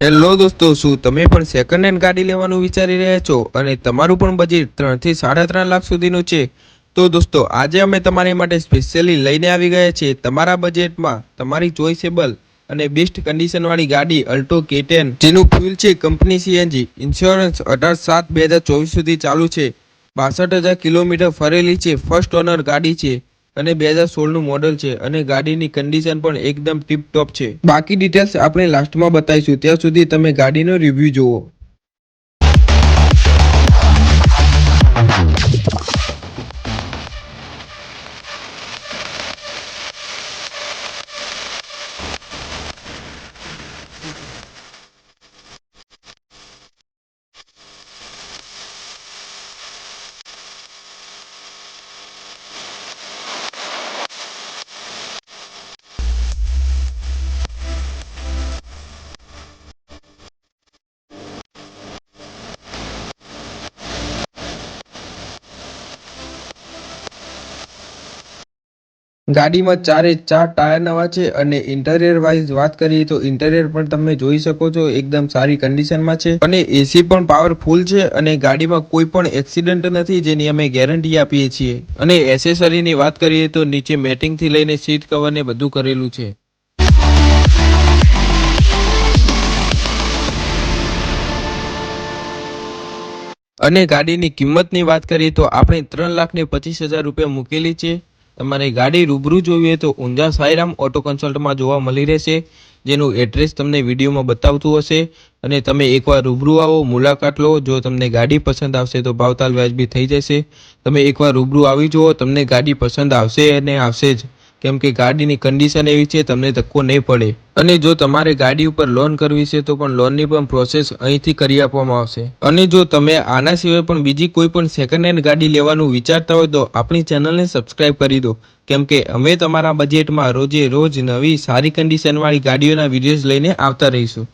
Hello દોસ્તો, શું તમે પણ સેકન્ડ હેન્ડ ગાડી લેવાનું વિચારી રહ્યા છો અને તમારું પણ બજેટ 3 થી 3.5 લાખ સુધીનું છે? તો દોસ્તો, આજે અમે તમારી માટે સ્પેશિયલી લઈને આવી ગયા છીએ તમારા બજેટમાં તમારી ચોઇસેબલ અને બેસ્ટ કન્ડિશનવાળી ગાડી અલ્ટો K10, જેનું ફ્યુલ છે કંપની CNG, ઇન્સ્યોરન્સ 18/7/2024 સુધી ચાલુ છે, 62,000 કિલોમીટર ફરેલી છે, ફર્સ્ટ ઓનર ગાડી છે અને 2016નું મોડલ છે અને ગાડીની કન્ડિશન પણ એકદમ ટીપ ટોપ છે. બાકી ડિટેલ્સ આપણે લાસ્ટમાં બતાવીશું, ત્યાં સુધી તમે ગાડીનો રિવ્યૂ જુઓ. ગાડીમાં 4 ટાયર નવા છે અને ઇન્ટિરિયર વાઇઝ વાત કરીએ તો ઇન્ટિરિયર પણ તમે જોઈ શકો છો, એકદમ સારી કન્ડિશનમાં છે અને એસી પણ પાવરફુલ છે અને ગાડીમાં કોઈ પણ એક્સિડન્ટ નથી, જેની અમે ગેરંટી આપીએ છીએ. અને એસેસરીની વાત કરીએ તો નીચે મેટિંગથી લઈને સીટ કવર ને બધું કરેલું છે. અને ગાડીની કિંમતની વાત કરીએ તો આપણે 3,25,000 રૂપિયા મૂકેલી છે. તમારે ગાડી રૂબરૂ જોવી હોય તો ઊંઝા સાઈરામ ઓટો કન્સલ્ટમાં જોવા મળી રહેશે, જેનું એડ્રેસ તમને વિડીયોમાં બતાવતું હશે. અને તમે એકવાર રૂબરૂ આવો, મુલાકાત લો. જો તમને ગાડી પસંદ આવશે તો ભાવતાલ વ્યાજબી થઈ જશે. તમે એકવાર રૂબરૂ આવી જુઓ, તમને ગાડી પસંદ આવશે અને આવશે જ, કેમ કે ગાડીની કન્ડિશન એવી છે, તમને ધક્કો નહીં પડે. અને જો તમારે ગાડી ઉપર લોન કરવી છે તો પણ લોનની પણ પ્રોસેસ અહીંથી કરી આપવામાં આવશે. અને જો તમે આના સિવાય પણ બીજી કોઈ પણ સેકન્ડ હેન્ડ ગાડી લેવાનું વિચારતા હોય તો આપણી ચેનલને સબસ્ક્રાઇબ કરી દો, કેમ કે અમે તમારા બજેટમાં રોજે રોજ નવી સારી કન્ડિશનવાળી ગાડીઓના વિડીયોઝ લઈને આવતા રહીશું.